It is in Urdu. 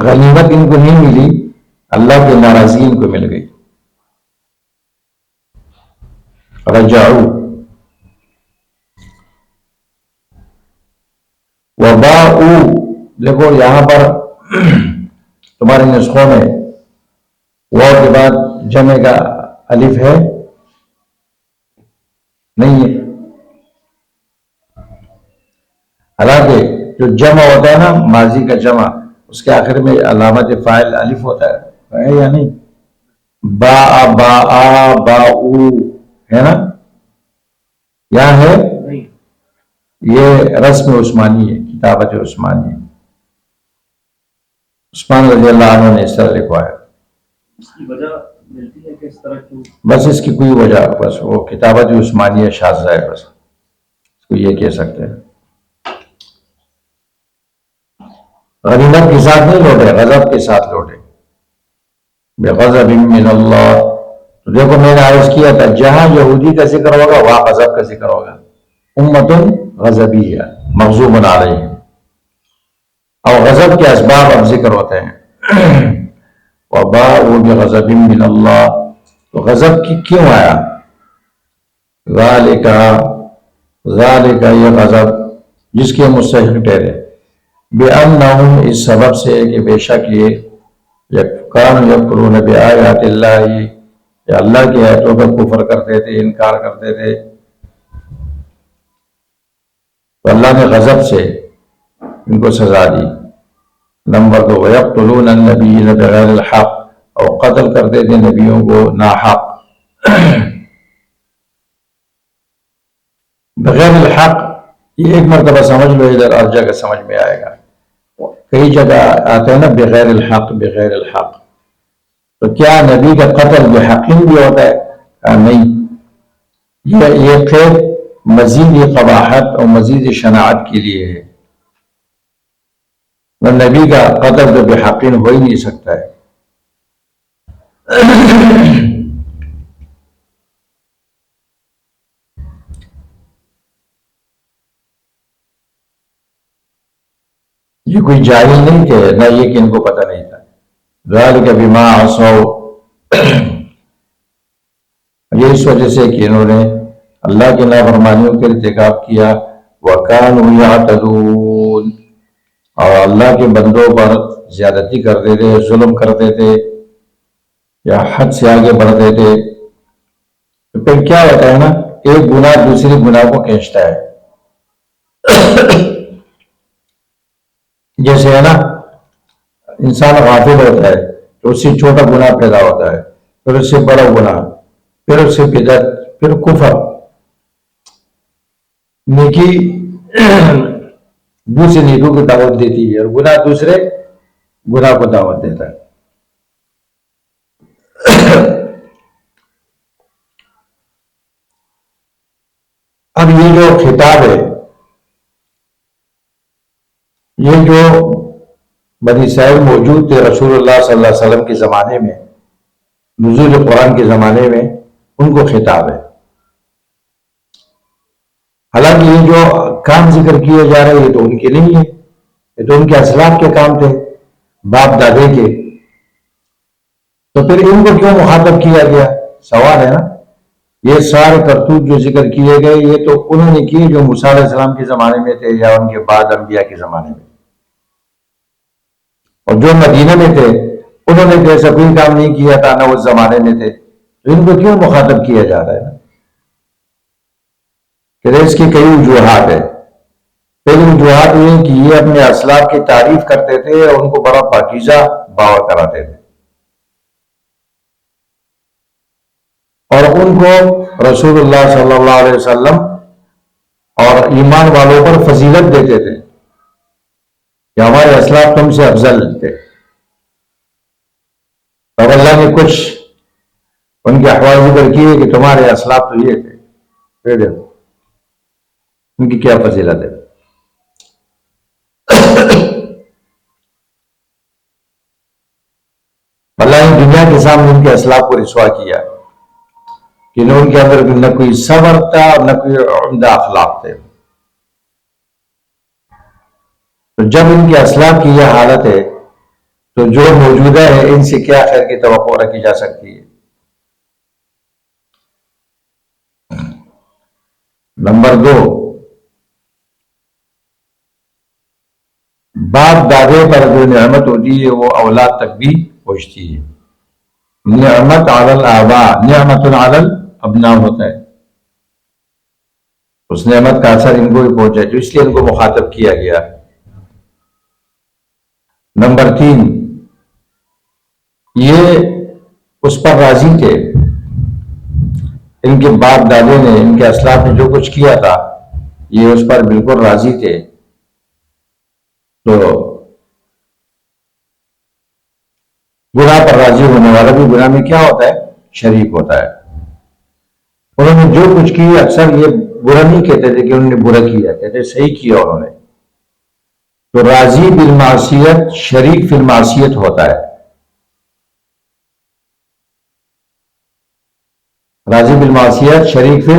غنیمت ان کو نہیں ملی، اللہ کی ناراضگی ان کو مل گئی. رجعوا وباؤ، دیکھو یہاں پر تمہارے نسخوں میں واو کے بعد جمع کا الف ہے نہیں ہے. حالانکہ جو جمع ہوتا ہے نا، ماضی کا جمع، اس کے آخر میں علامت فاعل الف ہوتا ہے یا نہیں؟ با با باؤ ہے نا، یہاں ہے یہ رسم عثمانی ہے، کتابت عثمانی ہے. عثمان رضی اللہ عنہ نے اس طرح لکھوا ہے. اس کی وجہ ملتی ہے کہ اس طرح کیوں؟ بس اس کی کوئی وجہ، بس وہ کتابت عثمانی شاذہ ہے، بس اس کو یہ کہہ سکتے ہیں. غنیمت کے ساتھ نہیں لوٹے، غضب کے ساتھ لوٹے. بغضب من اللہ، تو دیکھو میں نے عرض کیا تھا جہاں یہودی کا ذکر ہوگا وہاں غضب کا ذکر ہوگا. امت غضبیہ مغضوب علیہم، اور غضب کے اسباب اب ذکر ہوتے ہیں. وباءوا بغضب من اللہ، تو غضب کی کیوں آیا؟ ذالک یہ غضب جس کے مستحق ٹھہرے، بِأَنَّهُمْ اس سبب سے کہ بے شک یہ کانوا یکفرون بآیات اللہ، کہ اللہ کی آیتوں کا کفر کرتے تھے، انکار کرتے تھے. تو اللہ نے غضب سے ان کو سزا دی. نمبر 2، وَيَقْتُلُونَ النَّبِيِّينَ بِغَيْرِ الْحَقِّ، اور قتل کرتے تھے نبیوں کو ناحق. بغیر الحق یہ ایک مرتبہ سمجھ لو، ادھر ہر جگہ سمجھ میں آئے گا. کئی جگہ آتے ہیں نا بغیر الحق بغیر الحق، تو کیا نبی کا قتل بحقین بھی ہوتا ہے؟ نہیں، یہ خیر مزید قباحت اور مزید شناعت کے لیے ہے. نبی کا قتل تو بحقین ہو ہی نہیں سکتا ہے. یہ کوئی جاہل نہیں کہ نہ یہ کہ ان کو پتہ نہیں تھا. ذالک بما عصوا، یہ اس وجہ سے کہ انہوں نے اللہ کی نافرمانیوں کا ارتکاب کیا. وَكَانُوا يَعْتَدُونَ، اور اللہ کے بندوں پر زیادتی کرتے تھے، ظلم کرتے تھے یا حد سے آگے بڑھتے تھے. تو پھر کیا ہوتا ہے نا، ایک گناہ دوسرے گناہ کو کھینچتا ہے. جیسے ہے نا، انسان غافل ہوتا ہے تو اس سے چھوٹا گناہ پیدا ہوتا ہے، پھر اس سے بڑا گناہ، پھر اس سے بدعت، پھر کفر. نیکی دوسرے نیکوں کو دعوت دیتی ہے اور گناہ دوسرے گناہ کو دعوت دیتا ہے. اب یہ جو خطاب ہے، یہ جو بنی اسرائیل موجود تھے رسول اللہ صلی اللہ علیہ وسلم کے زمانے میں، نزول قرآن کے زمانے میں، ان کو خطاب ہے. حالانکہ یہ جو کام ذکر کیے جا رہے ہیں یہ تو ان کے نہیں ہے، یہ تو ان کے اسلاف کے کام تھے، باپ دادے کے. تو پھر ان کو کیوں مخاطب کیا گیا؟ سوال ہے نا. یہ سارے کرتوت جو ذکر کیے گئے یہ تو انہوں نے کیے جو موسیٰ علیہ السلام کے زمانے میں تھے یا ان کے بعد انبیاء کے زمانے میں. اور جو مدینہ میں تھے انہوں نے تو ایسا کوئی کام نہیں کیا تھا، نہ اس زمانے میں تھے. تو ان کو کیوں مخاطب کیا جا رہا ہے نا؟ کہ اس کی کئی وجوہات ہیں. پہلی وجوہات یہ کہ یہ اپنے اسلاف کی تعریف کرتے تھے اور ان کو بڑا پاکیزہ باور کراتے تھے، اور ان کو رسول اللہ صلی اللہ علیہ وسلم اور ایمان والوں پر فضیلت دیتے تھے کہ ہمارے اسلاف تم سے افضل تھے. اور اللہ نے کچھ ان کے احوال ذکر کیے کہ تمہارے اسلاف تو یہ تھے، پھر دیکھو ان کی کیا فضیلت ہے. اللہ نے دنیا کے سامنے ان کے اسلاف کو رسوا کیا کہ ان کے اندر نہ کوئی صبر تھا نہ کوئی عمدہ اخلاق تھے. تو جب ان کے اسلاف کی یہ حالت ہے تو جو موجودہ ہے ان سے کیا خیر کی توقع رکھی جا سکتی ہے؟ نمبر 2، باپ دادے پر جو نعمت ہوتی ہے وہ اولاد تک بھی پہنچتی ہے. نعمت علی الآباء، نعمت علی الابناء ہوتا ہے. اس نعمت کا اثر ان کو بھی پہنچا ہے، تو اس لیے ان کو مخاطب کیا گیا. نمبر 3، یہ اس پر راضی تھے، ان کے باپ دادے نے، ان کے اسلاف نے جو کچھ کیا تھا یہ اس پر بالکل راضی تھے. تو گناہ پر راضی ہونے والا بھی گناہ میں کیا ہوتا ہے؟ شریک ہوتا ہے. انہوں نے جو کچھ کی اکثر یہ برا نہیں کہتے تھے کہ انہوں نے برا کیا، کہتے صحیح کیا انہوں نے. تو راضی بالمعصیت شریک فی المعصیت ہوتا ہے. راضی بالمعصیت شریک فی